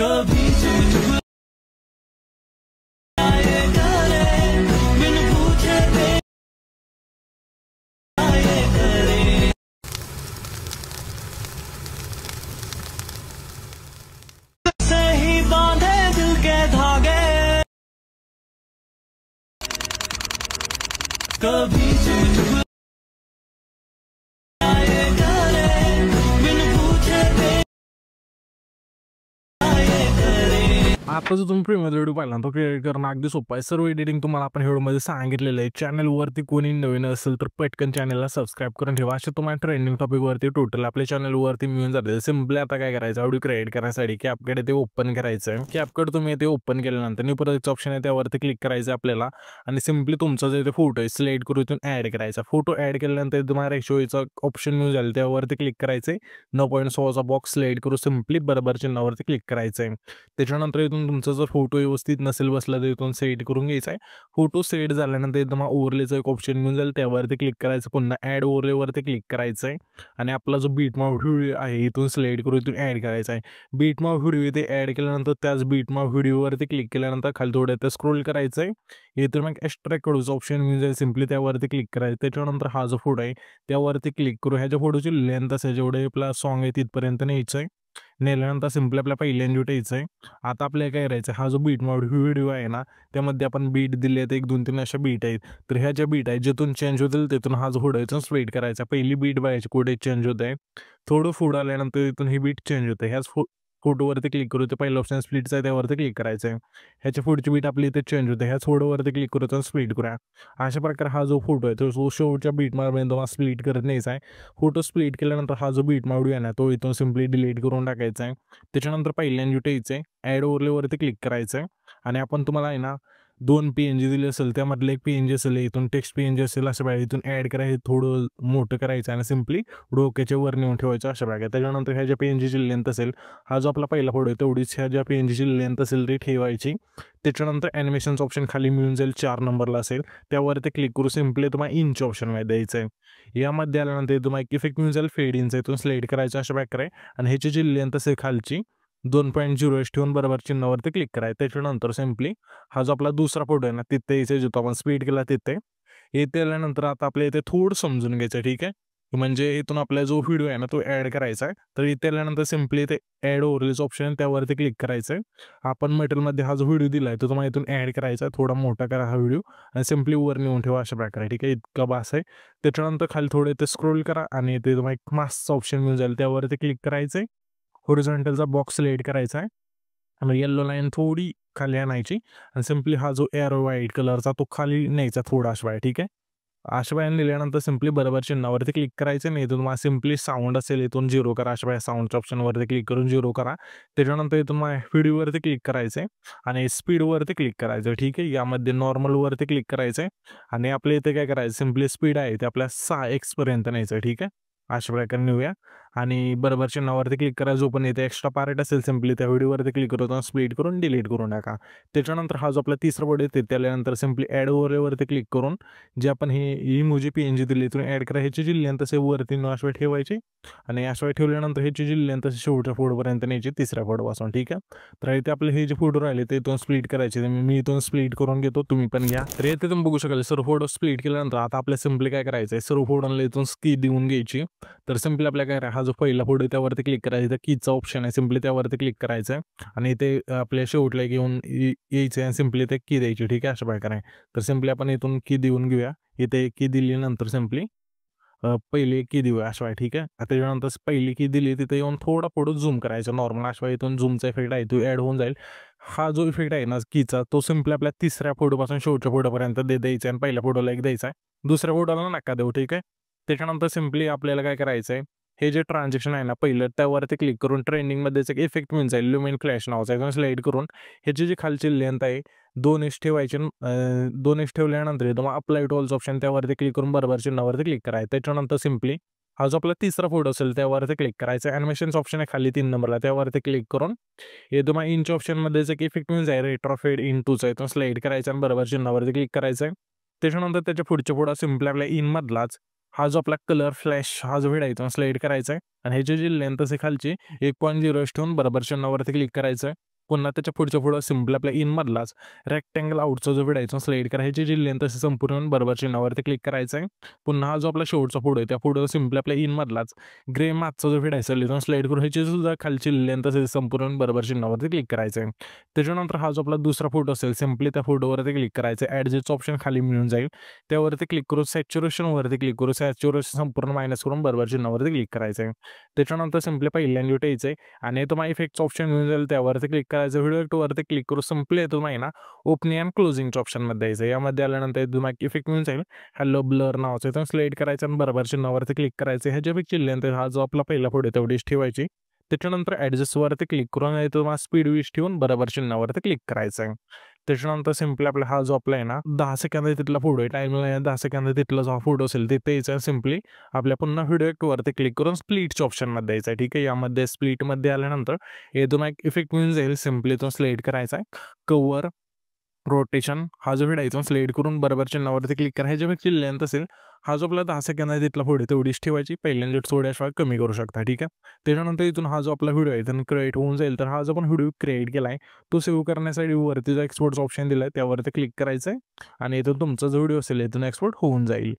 कभी झूठ आए करे बिन पूछे दे आए करे सही बांधे दिल के धागे कभी झूठ आए करे बिन पूछे दे आए करे। आता जो तुम्ही प्रीमियर व्हिडिओ पाहिला तो क्रिएट करणं अगदी सोपं आहे। सर्व एडिटिंग तुम्हाला आपण व्हिडिओमध्ये सांगितलेलं आहे। चॅनलवरती कोणी नवीन असेल तर पटकन चॅनलला सबस्क्राइब करून ठेवा। असे तुम्हाला ट्रेंडिंग टॉपिकवरती टोटल आपल्या चॅनलवरती मिळून जाते। सिम्पली आता काय करायचं, व्हिडिओ क्रिएट करण्यासाठी कॅपकट ते ओपन करायचं आहे। कॅपकट तुम्ही ते ओपन केल्यानंतर न्यू प्रोजेक्ट ऑप्शन आहे त्यावरती क्लिक करायचं आपल्याला आणि सिम्पली तुमचा जो इथे फोटो आहे सिलेक्ट करून इथून ॲड करायचा। फोटो ॲड केल्यानंतर तुम्हाला रेशोचा ऑप्शन मिळून जाईल त्यावरती क्लिक करायचं आहे। 9.6चा बॉक्स सिलेक्ट करून सिम्पली बरोबर चिन्हावरती क्लिक करायचं आहे। त्याच्यानंतर इथून तुमचा जर फोटो व्यवस्थित नसेल बसला तर इथून सेट करून घ्यायचा आहे। फोटो सेट झाल्यानंतर इथं ओव्हरलेचं एक ऑप्शन मिळून जाईल त्यावरती क्लिक करायचं। पुन्हा ॲड ओव्हरलेवरती क्लिक करायचं आहे आणि आपला जो बीटमाप व्हिडिओ आहे इथून सिलेक्ट करून इथून ॲड करायचा आहे। बीटमाप व्हिडिओ इथे ॲड केल्यानंतर त्याच बीटमाप व्हिडिओवरती क्लिक केल्यानंतर खाली थोडं इथे स्क्रोल करायचं आहे। इथून मग एक्स्ट्रॅक्ट कडूचं ऑप्शन मिळून जाईल, सिम्पली त्यावरती क्लिक करायचं। त्याच्यानंतर हा जो फोटो आहे त्यावरती क्लिक करू, ह्याच्या फोटोची लेंथ असेल जेवढे आपला सॉन्ग आहे तिथपर्यंत न्यायचं आहे। नेल्यानंतर सिम्पली आपल्या पहिल्यांदा उठायचं आहे। आता आपल्याला काय करायचं, हा जो बीटमाप व्हिडिओ आहे ना त्यामध्ये आपण बीट दिले आहेत 1 2 3 अशा बीट आहेत। तर ह्या ज्या बीट आहेत जिथून चेंज होतील तिथून हा जो फोटो आहे स्प्लिट करायचा। पहिली बीट बघायची कुठे चेंज होत आहे, थोडं पुढं आल्यानंतर इथून ही बीट चेंज होते। ह्याच फोटोवरती क्लिक करू, ते पहिलं ऑप्शन स्प्लिटचं आहे त्यावरती क्लिक करायचं आहे। ह्याच्या पुढची बीट आपली इथे चेंज होते, ह्याच फोटोवरती क्लिक करू तर स्प्लिट करूया। अशा प्रकारे हा जो फोटो आहे तो शेवटच्या बीटमापमध्ये तुम्हाला स्प्लिट करत न्यायचा आहे। फोटो स्प्लिट केल्यानंतर हा जो बीटमाप आहे ना तो इथून सिम्पली डिलीट करून टाकायचा आहे। त्याच्यानंतर पहिल्यांदा उठायचं आहे, ॲड ओव्हरलेवरती क्लिक करायचं आहे आणि आपण तुम्हाला आहे ना 2 PNG दिले असेल त्यामधलं एक PNG असेल, इथून टेक्स्ट PNG असेल अशा प्रकारे इथून ॲड करायचं, थोडं मोठं करायचं आणि सिम्पली डोक्याच्या वर नेऊन ठेवायचं अशा प्रकारे। त्याच्यानंतर ह्या ज्या PNGची लेंथ असेल, हा जो आपला पहिला फोटो आहे तेवढीच ह्या ज्या PNGची लेंथ असेल ती ठेवायची। त्याच्यानंतर ॲनिमेशनचं ऑप्शन खाली मिळून जाईल 4 नंबरला असेल त्यावरती क्लिक करू, सिम्पली तुम्हाला इंच ऑप्शन द्यायचं आहे। यामध्ये आल्यानंतर तुम्हाला एक इफेक्ट मिळून जाईल फेड इंच, इथून सिलेक्ट करायचं अशा प्रकारे आणि ह्याची जी लेंथ असेल खालची 2.0 ठेवून बरोबर चिन्हावरती क्लिक करायचं। त्याच्यानंतर सिम्पली हा जो आपला दुसरा फोटो आहे ना तिथे इथे जिथं आपण स्पीड केला तिथे येथे आल्यानंतर आता आपल्या इथे थोडं समजून घ्यायचं, ठीक आहे। म्हणजे इथून आपला जो व्हिडिओ आहे ना तो ॲड करायचा आहे। तर इथे आल्यानंतर सिम्पली ते ॲड ओव्हरलेचं ऑप्शन आहे त्यावरती क्लिक करायचं आहे। आपण मटेरियलमध्ये हा जो व्हिडिओ दिला आहे तो तुम्हाला इथून ॲड करायचा आहे, थोडा मोठा करा हा व्हिडिओ आणि सिम्पली वर नेऊन ठेवा अशा प्रकारे, ठीक आहे। इतका बास आहे। त्याच्यानंतर खाली थोडं इथे स्क्रोल करा आणि इथे तुम्हाला एक मास्कचं ऑप्शन मिळून जाईल त्यावरती क्लिक करायचं आहे। हॉरिझॉन्टलचा बॉक्स सिलेक्ट करायचा आहे आणि येलो लाईन थोडी खाली आणायची आणि सिम्पली हा जो एरो व्हाईट कलरचा तो खाली न्यायचा थोडा अशा वेळा, ठीक आहे। अशा वेळेला लिहिल्यानंतर सिम्पली बरोबर चिन्हावरती क्लिक करायचं नाही, इथून तुम्हाला सिम्पली साऊंड असेल इथून 0 करा, अशा वेळेला साऊंडच्या ऑप्शनवरती क्लिक करून 0 करा। त्याच्यानंतर इथून व्हिडिओवरती क्लिक करायचं आहे आणि स्पीडवरती क्लिक करायचं, ठीक आहे। यामध्ये नॉर्मलवरती क्लिक करायचं आहे आणि आपल्या इथे काय करायचं, सिम्पली स्पीड आहे ते आपल्या 6x पर्यंत न्यायचं, ठीक आहे। अशा प्रकारे नेऊया आणि बरोबर चिन्हावरती क्लिक करा, जो पण इथे एक्स्ट्रा पार्ट असेल सिम्पली त्या व्हिडिओवरती क्लिक करतो स्प्लिट करून डिलीट करून टाका। त्याच्यानंतर हा जो आपला तिसरा फोटो आहे तिथे आल्यानंतर सिम्पली ॲड ओव्हरलेवरती क्लिक करून जे आपण हे इमोजी PNG दिली इथून ॲड करा, ह्याची जी लेंथ असेल वरती अशा वेळ ठेवायची आणि अशा वेळ ठेवल्यानंतर ह्याची जी लेंथ असेल शेवटच्या फोटोपर्यंत न्यायची तिसऱ्या फोटोपासून, ठीक आहे। तर इथे आपले हे जे फोटो राहिले ते इथून स्प्लिट करायचे, मी इथून स्प्लिट करून घेतो, तुम्ही पण घ्या। तर इथे तुम्ही बघू शकाल सर्व फोटो स्प्लिट केल्यानंतर आता आपल्या सिम्पली काय करायचं आहे, सर्व फोटोला इथून की देऊन घ्यायची। तर सिम्पली आपल्या काय हा जो पहिला फोटो त्यावरती क्लिक करायचं, कीचा ऑप्शन आहे सिम्पली त्यावरती क्लिक करायचं आहे आणि इथे आपल्या शेवटला घेऊन यायचं आहे सिम्पली ते की द्यायची, ठीक आहे। अशा प्रकारे तर सिम्पली आपण इथून की देऊन घेऊया, इथे की दिल्यानंतर सिम्पली पहिली की देऊया अशा वेळी, ठीक आहे। त्याच्यानंतर पहिली की दिली तिथे येऊन थोडा पुढं झूम करायचं नॉर्मल, अशा वेळी इथून झूमचा इफेक्ट आहे तो ॲड होऊन जाईल। हा जो इफेक्ट आहे ना कीचा तो सिम्पली आपल्या तिसऱ्या फोटोपासून शेवटच्या फोटोपर्यंत द्यायचा आणि पहिल्या फोटोला एक द्यायचा आहे, दुसऱ्या फोटोला नका देऊ, ठीक आहे। त्याच्यानंतर सिम्पली आपल्याला काय करायचं आहे, हे जे ट्रान्झॅक्शन आहे ना पहिलं त्यावरती क्लिक करून ट्रेंडिंगमध्येच एक इफेक्ट मिळून जाईल ल्युमिन फ्लॅश नावाचा, एकदम सिलेक्ट करून ह्याची जी खालची लेंथ आहे 2x ठेवायची। 2x ठेवल्यानंतर तुम्हाला अप्लाय टू ऑल्स ऑप्शन त्यावरती क्लिक करून बरोबर चिन्हावरती क्लिक करायचं। त्याच्यानंतर सिम्पली हा जो आपला तिसरा फोटो असेल त्यावरती क्लिक करायचं, ॲनिमेशनचं ऑप्शन आहे खाली 3 नंबरला त्यावरती क्लिक करून हे तुम्हाला इंच ऑप्शनमध्येच एक इफेक्ट मिळून जाईल रेट्रोफेड इनटूचा आहे, तो सिलेक्ट करायचा आणि बरोबर चिन्हावरती क्लिक करायचं आहे। त्याच्यानंतर त्याच्या पुढच्या फोटो सिम्पली आपल्या इनमधलाच हा जो आपला कलर फ्लॅश हा जो व्हिडिओ आहे तो सिलेक्ट करायचा आहे आणि ह्याची जी लेंथ असेल खालची 1.0 ठेवून बरोबर चिन्हावरती क्लिक करायचं आहे। पुन्हा त्याच्या पुढं सिम्पली आपल्या इनमधलाच रेक्टँगल आउटचा जो व्हिडिओ आहे तो सिलेक्ट करायची जी लेंथ असे संपूर्ण बरोबर चिन्हावरती क्लिक करायचं आहे. पुन्हा हा जो आपला शेवटचा फोटो आहे त्या पुढं सिम्पली आपल्या इनमधलाच ग्रे मागचा जो व्हिडिओ आहे तो सिलेक्ट करून ह्याची सुद्धा खालची लेंथ असेल संपूर्ण बरोबर चिन्हावरती क्लिक करायचं आहे. त्याच्यानंतर हा जो आपला दुसरा फोटो असेल सिम्पली त्या फोटोवरती क्लिक करायचं आहे. ॲडजस्टचं ऑप्शन खाली मिळून जाईल त्यावरती क्लिक करून सॅच्युरेशनवरती क्लिक करू सॅच्युरेशन संपूर्ण मायनस करून बरोबर चिन्हावरती क्लिक करायचं आहे. त्याच्यानंतर सिम्पली पहिल्यांदा यायचं आहे आणि तुम्हाला इफेक्टचं ऑप्शन मिळून जाईल त्यावरती क्लिक करायचं. व्हिडिओ इफेक्टवरती क्लिक करू सिम्पली तुम्हाला ना ओपनिंग अँड क्लोजिंगच्या ऑप्शनमध्ये यायचं. यामध्ये आल्यानंतर तुम्हाला इफेक्ट मिळून जाईल हॅलो ब्लर नावाचं इथून सिलेक्ट करायचं आणि बरोबर चिन्हावरती क्लिक करायचं. ह्याच्यापेक्षा लेंथ हा जो आपला पहिला फोटो तेवढीच ठेवायची. त्याच्यानंतर ॲडजस्टवरती क्लिक करून तुम्हाला स्पीड विश ठेवून बरोबर चिन्हावरती क्लिक करायचं आहे. त्याच्यानंतर सिम्पली आपला हा जो आपला आहे ना 10 सेकंद तिथला फोटो आहे टाईमला 10 सेकंद तिथला जो फोटो असेल तिथे यायचा सिम्पली आपल्या पुन्हा व्हिडिओ वरती क्लिक करून स्प्लिटच्या ऑप्शनमध्ये यायचं आहे. ठीक आहे, यामध्ये स्प्लिटमध्ये आल्यानंतर हे तुम्हाला एक इफेक्ट मिळून जाईल सिम्पली तो सिलेक्ट करायचा आहे. कव्हर रोटेशन हा जो व्हिडिओ आहे तो सिलेक्ट करून बरोबर चिन्हावरती क्लिक करा. ह्याच्यापेक्षा लेंथ असेल हा जो आपला 10 सेकंद आहे तिथला फोटो तेवढीच ठेवायची. पहिल्यांदा थोड्याशिवाय कमी करू शकता. ठीक आहे, त्याच्यानंतर इथून हा जो आपला व्हिडिओ आहे तो क्रिएट होऊन जाईल. तर हा जो आपण व्हिडिओ क्रिएट केला आहे तो सेव्ह करण्यासाठी वरती जो एक्सपोर्टचा ऑप्शन दिला आहे त्यावरती क्लिक करायचं आहे आणि इथून तुमचा जो व्हिडिओ असेल इथून एक्सपोर्ट होऊन जाईल.